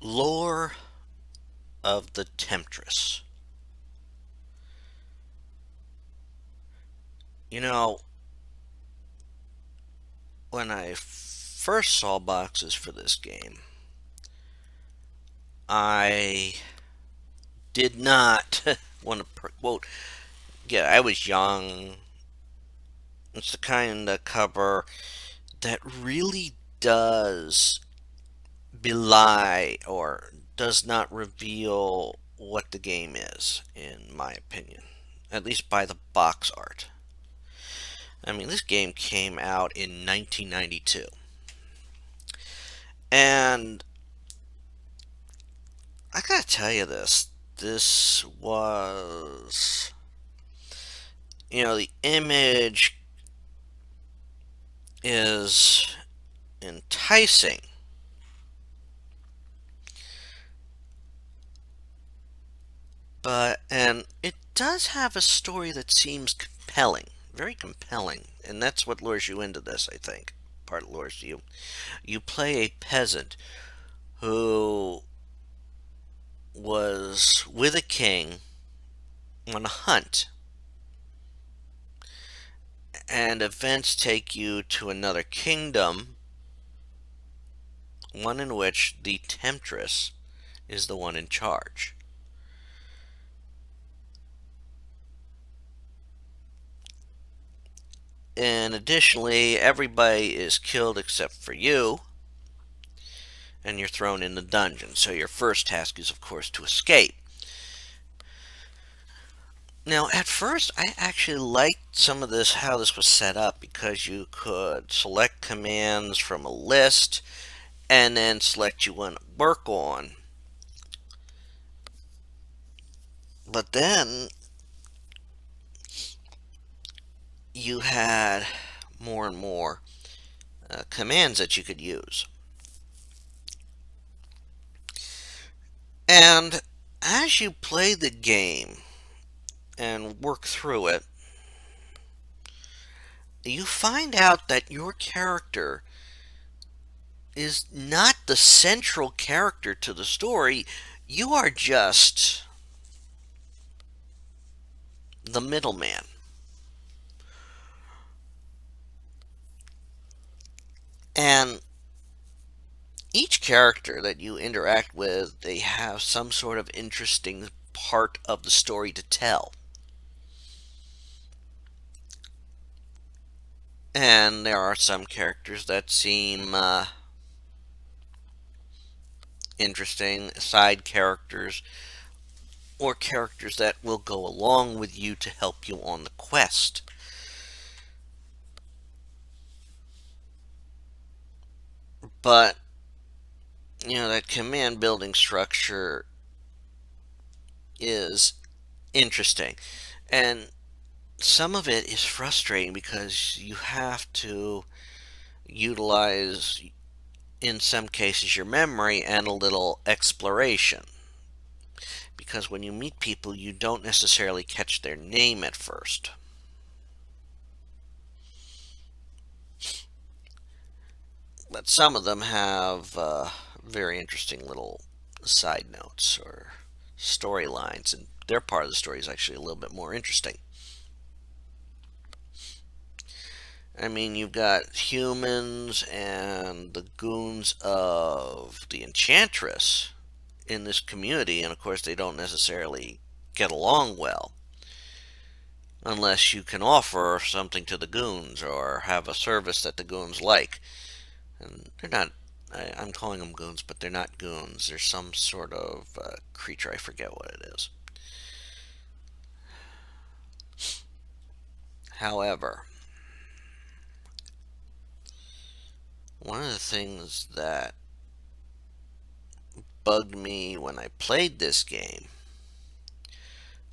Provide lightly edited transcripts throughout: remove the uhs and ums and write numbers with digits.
Lore of the Temptress. You know, when I first saw boxes for this game, I did not want to quote. Yeah, I was young. It's the kind of cover that really does belie or does not reveal what the game is, in my opinion. At least by the box art. I mean, this game came out in 1992. And I gotta tell you this. This was, the image is enticing, and it does have a story that seems compelling, very compelling, and that's what lures you into this, I think. Part of lures you. You play a peasant who was with a king on a hunt, and events take you to another kingdom, one in which the Temptress is the one in charge. And additionally, everybody is killed except for you, and you're thrown in the dungeon. So your first task is, of course, to escape. Now, at first, I actually liked some of this, how this was set up, because you could select commands from a list and then select you want to work on. But then you had more and more commands that you could use. And as you play the game and work through it, you find out that your character is not the central character to the story. You are just the middleman. And each character that you interact with, they have some sort of interesting part of the story to tell. And there are some characters that seem interesting, side characters, or characters that will go along with you to help you on the quest. But, that command building structure is interesting. And some of it is frustrating because you have to utilize, in some cases, your memory and a little exploration. Because when you meet people, you don't necessarily catch their name at first. But some of them have very interesting little side notes or storylines, and their part of the story is actually a little bit more interesting. I mean, you've got humans and the goons of the Enchantress in this community, and of course, they don't necessarily get along well unless you can offer something to the goons or have a service that the goons like. And they're not, I'm calling them goons, but they're not goons. They're some sort of creature. I forget what it is. However, one of the things that bugged me when I played this game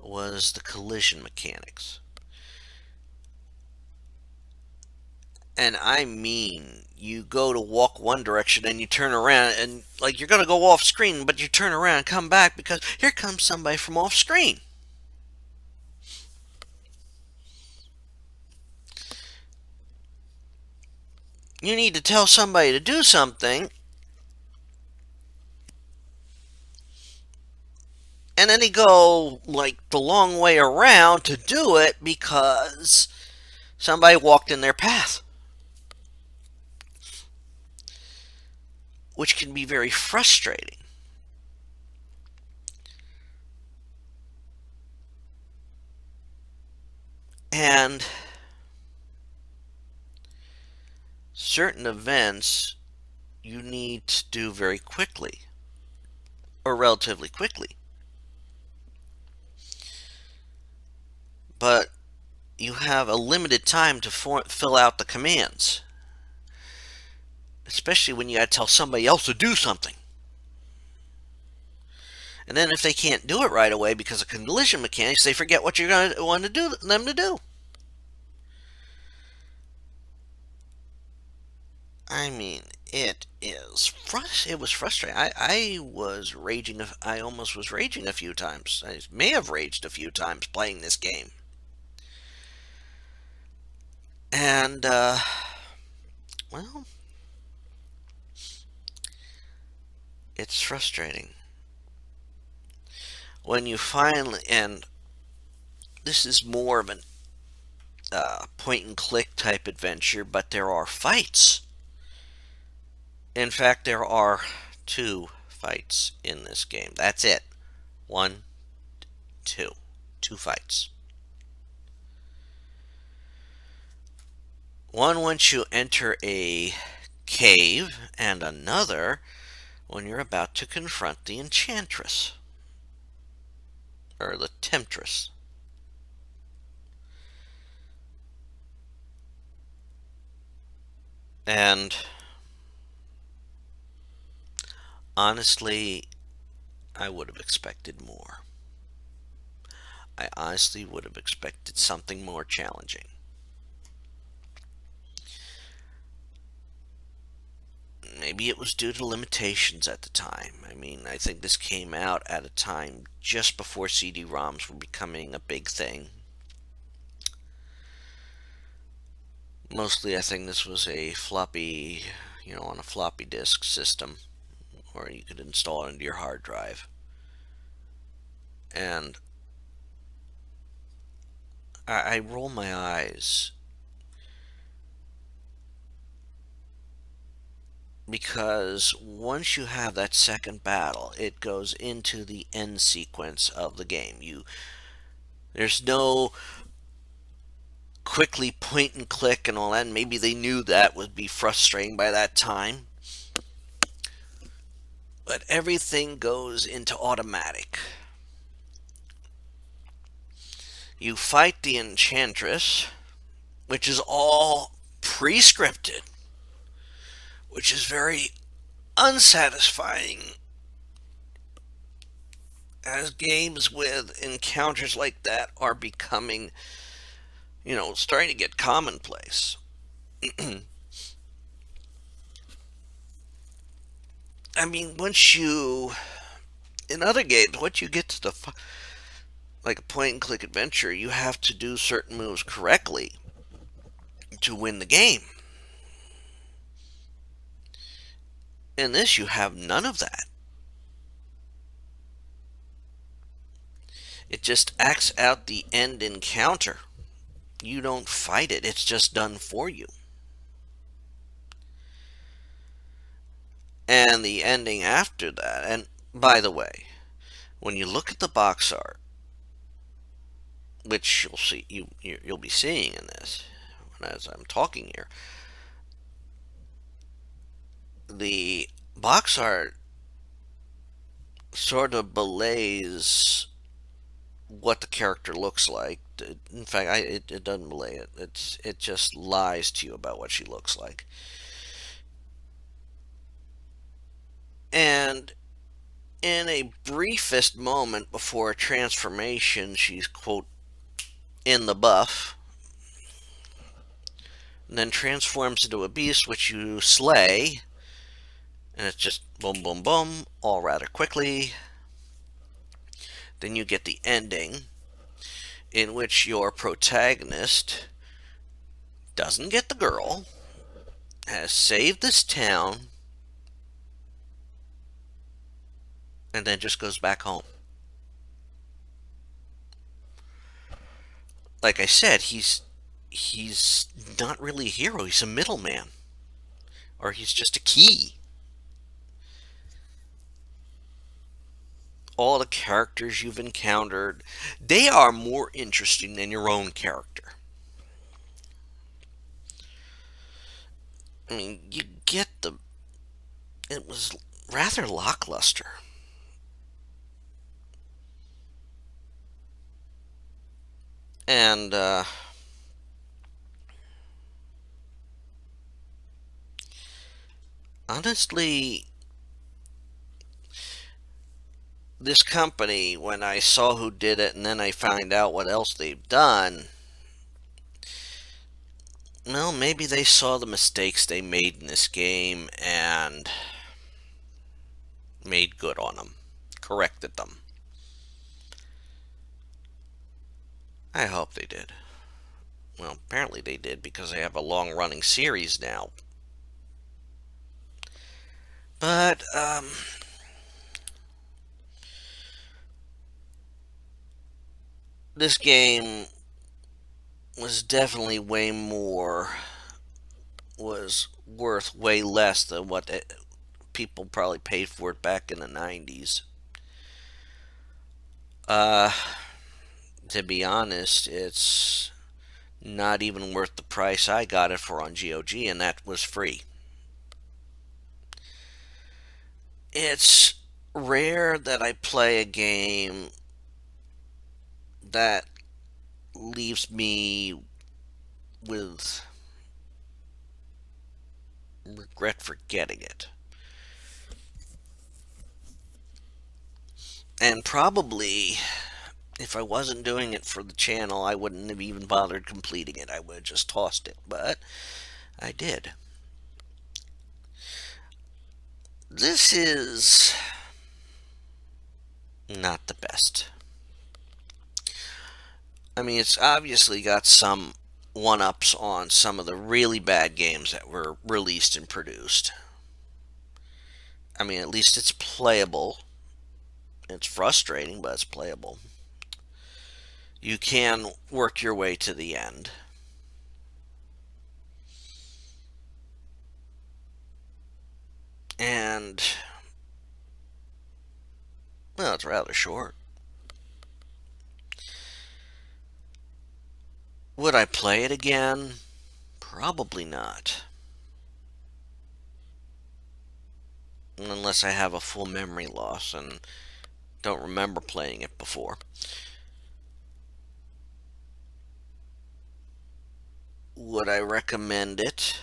was the collision mechanics. And I mean, you go to walk one direction and you turn around and like you're going to go off screen, but you turn around and come back because here comes somebody from off screen. You need to tell somebody to do something, And then they go like the long way around to do it because somebody walked in their path, which can be very frustrating. And certain events you need to do very quickly or relatively quickly. But you have a limited time to fill out the commands, especially when you got to tell somebody else to do something. And then if they can't do it right away because of collision mechanics, they forget what you're going to want to do them to do. I mean, it was frustrating. I was raging. I almost was raging a few times. I may have raged a few times playing this game. And well, it's frustrating when you finally, and this is more of an point and click type adventure, but there are fights. In fact, there are two fights in this game. That's it. One, two. Two fights. One once you enter a cave, and another when you're about to confront the Enchantress, or the Temptress. And honestly, I would have expected more. I honestly would have expected something more challenging. Maybe it was due to limitations at the time. I mean, I think this came out at a time just before CD-ROMs were becoming a big thing. Mostly, I think this was a floppy, on a floppy disk system, or you could install it into your hard drive. And I roll my eyes because once you have that second battle, it goes into the end sequence of the game. There's no quickly point and click and all that. And maybe they knew that would be frustrating by that time. But everything goes into automatic. You fight the Enchantress, which is all pre-scripted, which is very unsatisfying, as games with encounters like that are becoming, starting to get commonplace. I mean, in other games, once you get to like a point and click adventure, you have to do certain moves correctly to win the game. In this, you have none of that. It just acts out the end encounter. You don't fight it, it's just done for you. And the ending after that, and by the way, when you look at the box art, which you'll be seeing in this as I'm talking here, the box art sort of belays what the character looks like. In fact, it doesn't belay it. It just lies to you about what she looks like. And in a briefest moment before a transformation, she's, quote, in the buff, and then transforms into a beast, which you slay, and it's just boom, boom, boom, all rather quickly. Then you get the ending, in which your protagonist doesn't get the girl, has saved this town, and then just goes back home. like I said, he's not really a hero. He's a middleman, or he's just a key. All the characters you've encountered, they are more interesting than your own character. I mean, you get the. It was rather lackluster. And honestly, this company, when I saw who did it and then I find out what else they've done, well, maybe they saw the mistakes they made in this game and made good on them, corrected them. I hope they did. Well, apparently they did because they have a long running series now. But, this game was definitely was worth way less than what people probably paid for it back in the 90s. Uh, to be honest, it's not even worth the price I got it for on GOG, and that was free. It's rare that I play a game that leaves me with regret for getting it. And probably, if I wasn't doing it for the channel, I wouldn't have even bothered completing it. I would have just tossed it, but I did. This is not the best. I mean, it's obviously got some one-ups on some of the really bad games that were released and produced. I mean, at least it's playable. It's frustrating, but it's playable. You can work your way to the end. And, well, it's rather short. Would I play it again? Probably not. Unless I have a full memory loss and don't remember playing it before. Would I recommend it?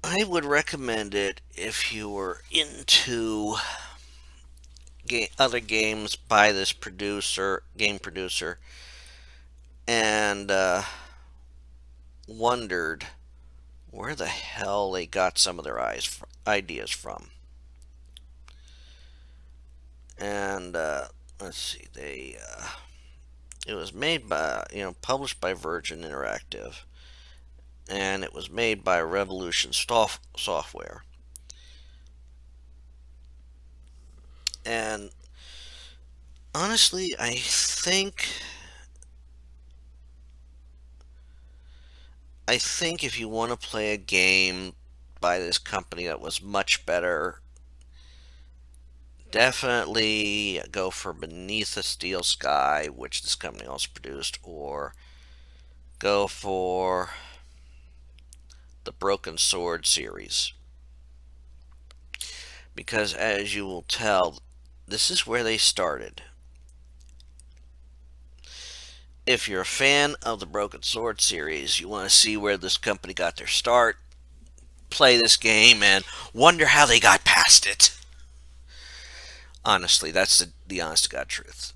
I would recommend it if you were into other games by this game producer, and wondered where the hell they got some of their ideas from. And let's see, it was made by, published by Virgin Interactive, and it was made by Revolution Software. And honestly, I think if you want to play a game by this company that was much better, definitely go for Beneath the Steel Sky, which this company also produced, or go for the Broken Sword series. Because as you will tell, this is where they started. If you're a fan of the Broken Sword series, you want to see where this company got their start, play this game, and wonder how they got past it. Honestly, that's the honest to God truth.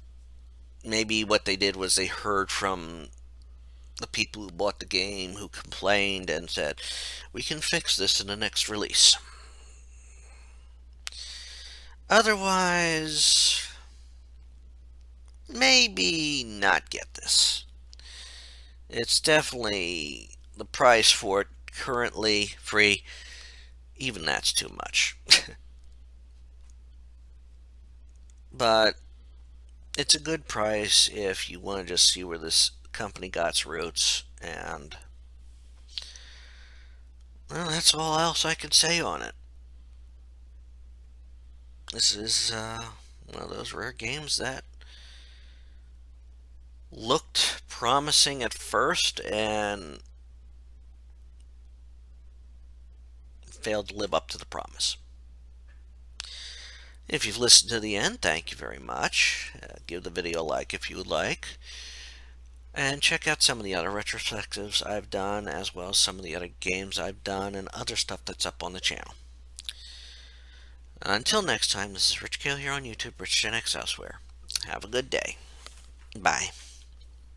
Maybe what they did was they heard from the people who bought the game who complained and said, we can fix this in the next release. Otherwise, maybe not get this. It's definitely the price for it currently free. Even that's too much. But It's a good price if you want to just see where this company got its roots. And, well, that's all else I can say on it. This is one of those rare games that looked promising at first and failed to live up to the promise. If you've listened to the end, thank you very much. Give the video a like if you would like. And check out some of the other retrospectives I've done, as well as some of the other games I've done and other stuff that's up on the channel. Until next time, this is Rich Kale here on YouTube, Rich Gen X elsewhere. Have a good day. Bye.